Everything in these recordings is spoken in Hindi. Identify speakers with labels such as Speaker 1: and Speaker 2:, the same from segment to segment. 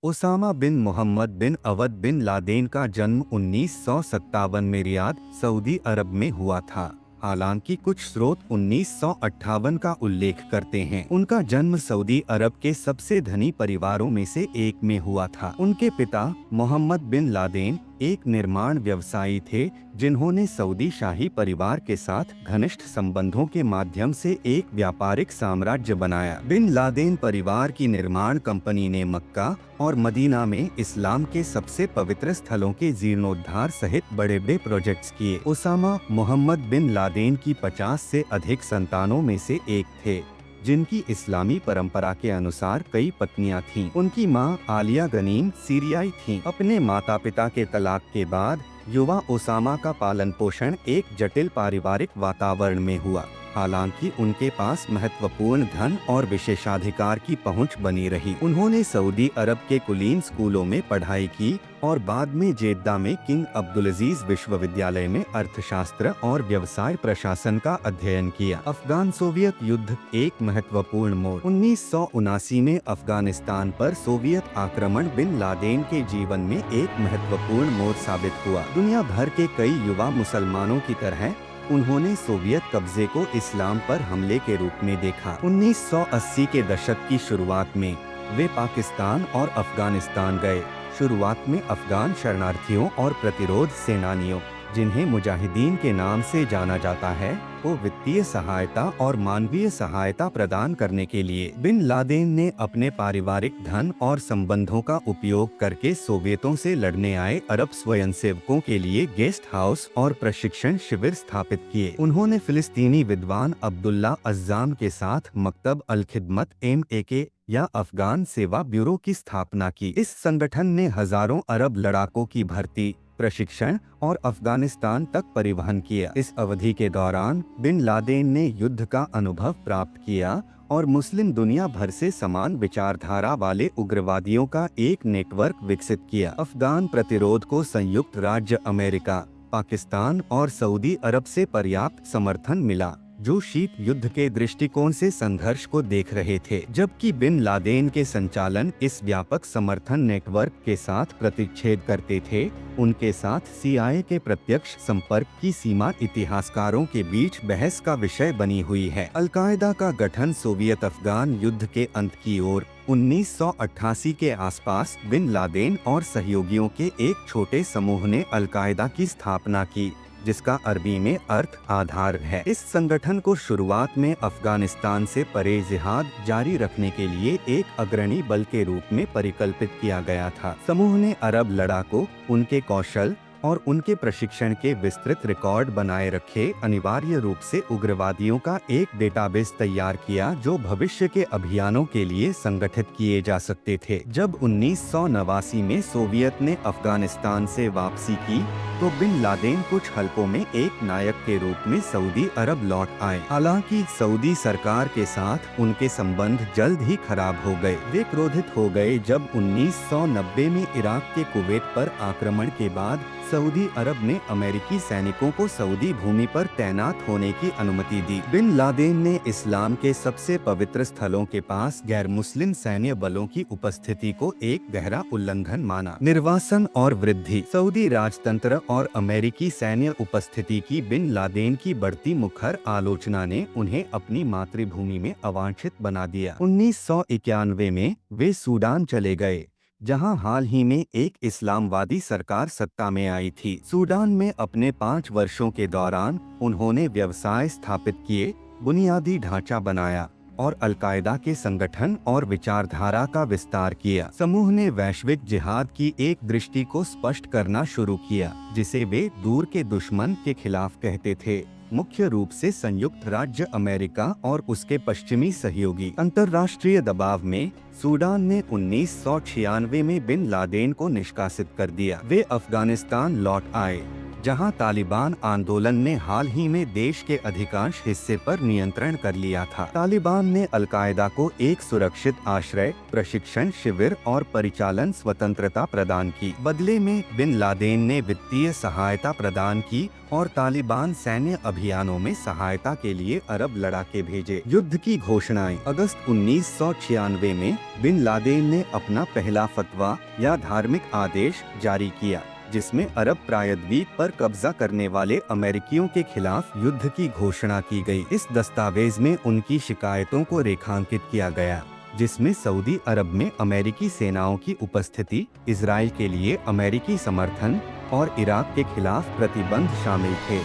Speaker 1: ओसामा बिन मोहम्मद बिन अवद बिन लादेन का जन्म 1957 में रियाद, सऊदी अरब में हुआ था। हालांकि कुछ स्रोत 1958 का उल्लेख करते हैं। उनका जन्म सऊदी अरब के सबसे धनी परिवारों में से एक में हुआ था। उनके पिता मोहम्मद बिन लादेन एक निर्माण व्यवसायी थे, जिन्होंने सऊदी शाही परिवार के साथ घनिष्ठ संबंधों के माध्यम से एक व्यापारिक साम्राज्य बनाया। बिन लादेन परिवार की निर्माण कंपनी ने मक्का और मदीना में इस्लाम के सबसे पवित्र स्थलों के जीर्णोद्धार सहित बड़े-बड़े प्रोजेक्ट्स किए। ओसामा मोहम्मद बिन लादेन की 50 से अधिक संतानों में से एक थे, जिनकी इस्लामी परंपरा के अनुसार कई पत्नियां थीं। उनकी मां आलिया गनीम सीरियाई थीं। अपने माता पिता के तलाक के बाद युवा ओसामा का पालन पोषण एक जटिल पारिवारिक वातावरण में हुआ। हालांकि उनके पास महत्वपूर्ण धन और विशेषाधिकार की पहुंच बनी रही। उन्होंने सऊदी अरब के कुलीन स्कूलों में पढ़ाई की और बाद में जेद्दा में किंग अब्दुलअजीज विश्वविद्यालय में अर्थशास्त्र और व्यवसाय प्रशासन का अध्ययन किया। अफगान सोवियत युद्ध एक महत्वपूर्ण मोड़। 1979 में अफगानिस्तान पर सोवियत आक्रमण बिन लादेन के जीवन में एक महत्वपूर्ण मोड़ साबित हुआ। दुनिया भर के कई युवा मुसलमानों की तरह उन्होंने सोवियत कब्जे को इस्लाम पर हमले के रूप में देखा। 1980 के दशक की शुरुआत में वे पाकिस्तान और अफगानिस्तान गए। शुरुआत में अफगान शरणार्थियों और प्रतिरोध सेनानियों, जिन्हें मुजाहिदीन के नाम से जाना जाता है, को वित्तीय सहायता और मानवीय सहायता प्रदान करने के लिए बिन लादेन ने अपने पारिवारिक धन और संबंधों का उपयोग करके सोवियतों से लड़ने आए अरब स्वयंसेवकों के लिए गेस्ट हाउस और प्रशिक्षण शिविर स्थापित किए। उन्होंने फिलिस्तीनी विद्वान अब्दुल्ला अज़्ज़ाम के साथ मकतब अल-खिदमत MAK या अफगान सेवा ब्यूरो की स्थापना की। इस संगठन ने हजारों अरब लड़ाकों की भर्ती, प्रशिक्षण और अफगानिस्तान तक परिवहन किया। इस अवधि के दौरान बिन लादेन ने युद्ध का अनुभव प्राप्त किया और मुस्लिम दुनिया भर से समान विचारधारा वाले उग्रवादियों का एक नेटवर्क विकसित किया। अफगान प्रतिरोध को संयुक्त राज्य अमेरिका, पाकिस्तान और सऊदी अरब से पर्याप्त समर्थन मिला, जो शीत युद्ध के दृष्टिकोण से संघर्ष को देख रहे थे। जबकि बिन लादेन के संचालन इस व्यापक समर्थन नेटवर्क के साथ प्रतिच्छेद करते थे, उनके साथ CIA के प्रत्यक्ष संपर्क की सीमा इतिहासकारों के बीच बहस का विषय बनी हुई है। अल-कायदा का गठन सोवियत अफगान युद्ध के अंत की ओर 1988 के आसपास बिन लादेन और सहयोगियों के एक छोटे समूह ने अल-कायदा की स्थापना की, जिसका अरबी में अर्थ आधार है। इस संगठन को शुरुआत में अफगानिस्तान से परे जिहाद जारी रखने के लिए एक अग्रणी बल के रूप में परिकल्पित किया गया था। समूह ने अरब लड़ाकों, उनके कौशल और उनके प्रशिक्षण के विस्तृत रिकॉर्ड बनाए रखे। अनिवार्य रूप से उग्रवादियों का एक डेटाबेस तैयार किया जो भविष्य के अभियानों के लिए संगठित किए जा सकते थे। जब 1989 में सोवियत ने अफगानिस्तान से वापसी की, तो बिन लादेन कुछ हलकों में एक नायक के रूप में सऊदी अरब लौट आए। हालांकि सऊदी सरकार के साथ उनके संबंध जल्द ही खराब हो गए। वे क्रोधित हो गए जब 1990 में इराक के कुवैत पर आक्रमण के बाद सऊदी अरब ने अमेरिकी सैनिकों को सऊदी भूमि पर तैनात होने की अनुमति दी। बिन लादेन ने इस्लाम के सबसे पवित्र स्थलों के पास गैर मुस्लिम सैन्य बलों की उपस्थिति को एक गहरा उल्लंघन माना। निर्वासन और वृद्धि। सऊदी राजतंत्र और अमेरिकी सैन्य उपस्थिति की बिन लादेन की बढ़ती मुखर आलोचना ने उन्हें अपनी मातृभूमि में अवांछित बना दिया। 1991 में वे सूडान चले गए, जहां हाल ही में एक इस्लामवादी सरकार सत्ता में आई थी। सूडान में अपने 5 वर्षों के दौरान उन्होंने व्यवसाय स्थापित किए, बुनियादी ढांचा बनाया और अल-कायदा के संगठन और विचारधारा का विस्तार किया। समूह ने वैश्विक जिहाद की एक दृष्टि को स्पष्ट करना शुरू किया, जिसे वे दूर के दुश्मन के खिलाफ कहते थे, मुख्य रूप से संयुक्त राज्य अमेरिका और उसके पश्चिमी सहयोगी। अंतर्राष्ट्रीय दबाव में सूडान ने 1996 में बिन लादेन को निष्कासित कर दिया। वे अफगानिस्तान लौट आए, जहां तालिबान आंदोलन ने हाल ही में देश के अधिकांश हिस्से पर नियंत्रण कर लिया था। तालिबान ने अल-कायदा को एक सुरक्षित आश्रय, प्रशिक्षण शिविर और परिचालन स्वतंत्रता प्रदान की। बदले में बिन लादेन ने वित्तीय सहायता प्रदान की और तालिबान सैन्य अभियानों में सहायता के लिए अरब लड़ाके भेजे। युद्ध की घोषणाएं। अगस्त 1996 में बिन लादेन ने अपना पहला फतवा या धार्मिक आदेश जारी किया, जिसमें अरब प्रायद्वीप पर कब्जा करने वाले अमेरिकियों के खिलाफ युद्ध की घोषणा की गई। इस दस्तावेज में उनकी शिकायतों को रेखांकित किया गया, जिसमें सऊदी अरब में अमेरिकी सेनाओं की उपस्थिति, इजराइल के लिए अमेरिकी समर्थन और इराक के खिलाफ प्रतिबंध शामिल थे,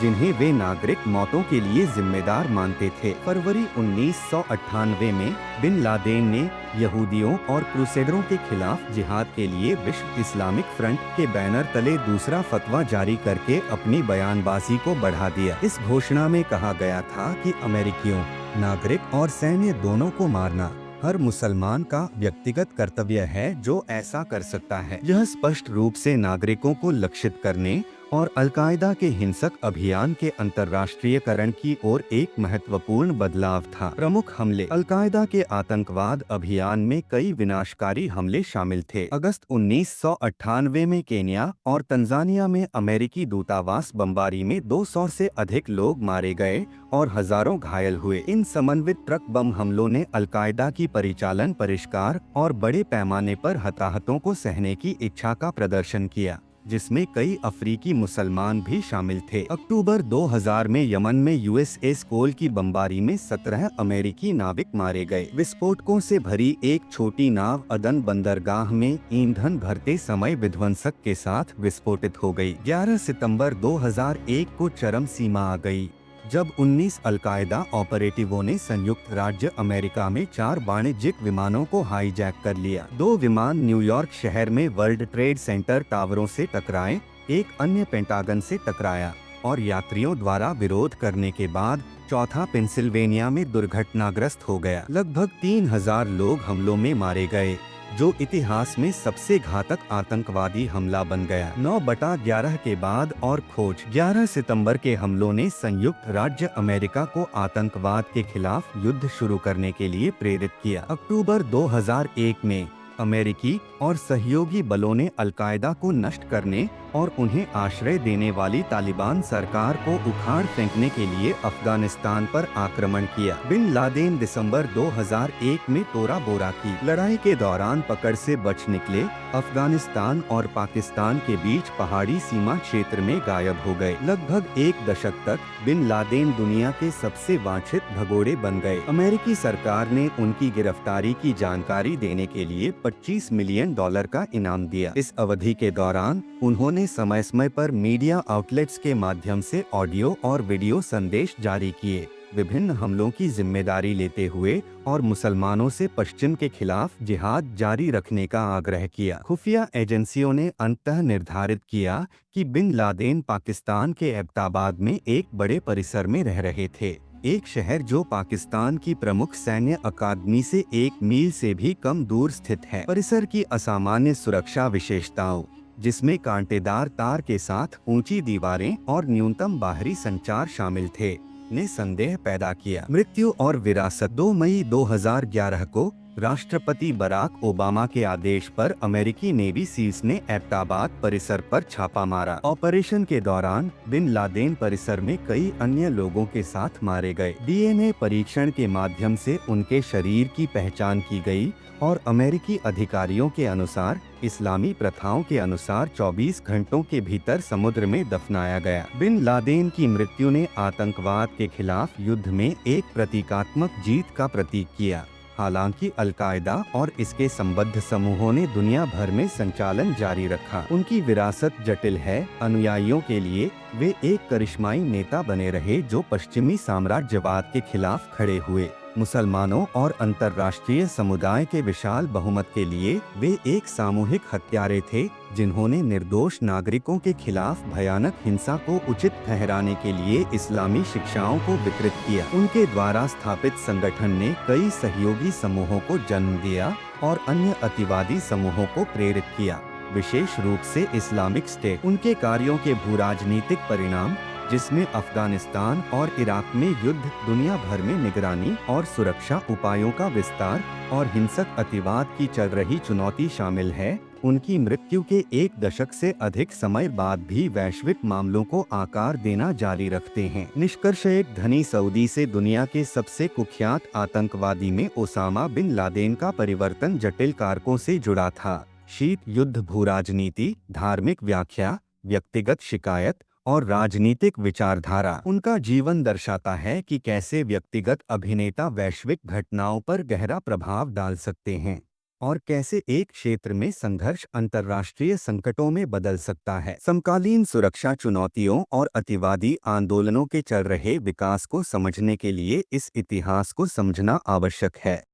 Speaker 1: जिन्हें वे नागरिक मौतों के लिए जिम्मेदार मानते थे। फरवरी 1998 में बिन लादेन ने यहूदियों और क्रूसेडरों के खिलाफ जिहाद के लिए विश्व इस्लामिक फ्रंट के बैनर तले दूसरा फतवा जारी करके अपनी बयानबाजी को बढ़ा दिया। इस घोषणा में कहा गया था कि अमेरिकियों, नागरिक और सैन्य दोनों को मारना हर मुसलमान का व्यक्तिगत कर्तव्य है जो ऐसा कर सकता है। यह स्पष्ट रूप से नागरिकों को लक्षित करने और अल-कायदा के हिंसक अभियान के अंतर्राष्ट्रीयकरण की ओर एक महत्वपूर्ण बदलाव था। प्रमुख हमले। अल-कायदा के आतंकवाद अभियान में कई विनाशकारी हमले शामिल थे। अगस्त 1998 में केन्या और तंजानिया में अमेरिकी दूतावास बमबारी में 200 से अधिक लोग मारे गए और हजारों घायल हुए। इन समन्वित ट्रक बम हमलों ने अल-कायदा की परिचालन परिष्कार और बड़े पैमाने पर हताहतों को सहने की इच्छा का प्रदर्शन किया, जिसमें कई अफ्रीकी मुसलमान भी शामिल थे। अक्टूबर 2000 में यमन में यूएसएस कोल की बमबारी में 17 अमेरिकी नाविक मारे गए। विस्फोटकों से भरी एक छोटी नाव अदन बंदरगाह में ईंधन भरते समय विध्वंसक के साथ विस्फोटित हो गई। 11 सितंबर 2001 को चरम सीमा आ गई, जब 19 अल-कायदा ऑपरेटिवों ने संयुक्त राज्य अमेरिका में 4 वाणिज्यिक विमानों को हाईजैक कर लिया। 2 विमान न्यूयॉर्क शहर में वर्ल्ड ट्रेड सेंटर टावरों से टकराए, एक अन्य पेंटागन से टकराया और यात्रियों द्वारा विरोध करने के बाद चौथा पेंसिल्वेनिया में दुर्घटनाग्रस्त हो गया। लगभग 3000 लोग हमलों में मारे गए, जो इतिहास में सबसे घातक आतंकवादी हमला बन गया। 9/11 के बाद और खोज। 11 सितंबर के हमलों ने संयुक्त राज्य अमेरिका को आतंकवाद के खिलाफ युद्ध शुरू करने के लिए प्रेरित किया। अक्टूबर 2001 में अमेरिकी और सहयोगी बलों ने अल-कायदा को नष्ट करने और उन्हें आश्रय देने वाली तालिबान सरकार को उखाड़ फेंकने के लिए अफगानिस्तान पर आक्रमण किया। बिन लादेन दिसंबर 2001 में तोरा बोरा की लड़ाई के दौरान पकड़ से बच निकले, अफगानिस्तान और पाकिस्तान के बीच पहाड़ी सीमा क्षेत्र में गायब हो गए। लगभग एक दशक तक बिन लादेन दुनिया के सबसे वांछित भगोड़े बन गए। अमेरिकी सरकार ने उनकी गिरफ्तारी की जानकारी देने के लिए $25 मिलियन का इनाम दिया। इस अवधि के दौरान उन्होंने समय समय पर मीडिया आउटलेट्स के माध्यम से ऑडियो और वीडियो संदेश जारी किए, विभिन्न हमलों की जिम्मेदारी लेते हुए और मुसलमानों से पश्चिम के खिलाफ जिहाद जारी रखने का आग्रह किया। खुफिया एजेंसियों ने अंततः निर्धारित किया कि बिन लादेन पाकिस्तान के एबटाबाद में एक बड़े परिसर में रह रहे थे, एक शहर जो पाकिस्तान की प्रमुख सैन्य अकादमी से 1 मील से भी कम दूर स्थित है। परिसर की असामान्य सुरक्षा विशेषताओं, जिसमें कांटेदार तार के साथ ऊंची दीवारें और न्यूनतम बाहरी संचार शामिल थे, ने संदेह पैदा किया। मृत्यु और विरासत। 2 मई 2011 को राष्ट्रपति बराक ओबामा के आदेश पर अमेरिकी नेवी सील्स ने एबटाबाद परिसर पर छापा मारा। ऑपरेशन के दौरान बिन लादेन परिसर में कई अन्य लोगों के साथ मारे गए। डीएनए परीक्षण के माध्यम से उनके शरीर की पहचान की गई और अमेरिकी अधिकारियों के अनुसार इस्लामी प्रथाओं के अनुसार 24 घंटों के भीतर समुद्र में दफनाया गया। बिन लादेन की मृत्यु ने आतंकवाद के खिलाफ युद्ध में एक प्रतीकात्मक जीत का प्रतीक किया। हालांकि अल-कायदा और इसके संबद्ध समूहों ने दुनिया भर में संचालन जारी रखा। उनकी विरासत जटिल है। अनुयायियों के लिए वे एक करिश्माई नेता बने रहे जो पश्चिमी साम्राज्यवाद के खिलाफ खड़े हुए। मुसलमानों और अंतर्राष्ट्रीय समुदाय के विशाल बहुमत के लिए वे एक सामूहिक हत्यारे थे, जिन्होंने निर्दोष नागरिकों के खिलाफ भयानक हिंसा को उचित ठहराने के लिए इस्लामी शिक्षाओं को विकृत किया। उनके द्वारा स्थापित संगठन ने कई सहयोगी समूहों को जन्म दिया और अन्य अतिवादी समूहों को प्रेरित किया। विशेष रूप से इस्लामिक स्टेट। उनके कार्यों के भूराजनीतिक परिणाम, जिसमें अफगानिस्तान और इराक में युद्ध, दुनिया भर में निगरानी और सुरक्षा उपायों का विस्तार और हिंसक अतिवाद की चल रही चुनौती शामिल है, उनकी मृत्यु के एक दशक से अधिक समय बाद भी वैश्विक मामलों को आकार देना जारी रखते हैं। निष्कर्ष, एक धनी सऊदी से दुनिया के सबसे कुख्यात आतंकवादी में ओसामा बिन लादेन का परिवर्तन जटिल कारकों से जुड़ा था। शीत युद्ध, भूराजनीति, धार्मिक व्याख्या, व्यक्तिगत शिकायत और राजनीतिक विचारधारा। उनका जीवन दर्शाता है कि कैसे व्यक्तिगत अभिनेता वैश्विक घटनाओं पर गहरा प्रभाव डाल सकते हैं और कैसे एक क्षेत्र में संघर्ष अंतर्राष्ट्रीय संकटों में बदल सकता है। समकालीन सुरक्षा चुनौतियों और अतिवादी आंदोलनों के चल रहे विकास को समझने के लिए इस इतिहास को समझना आवश्यक है।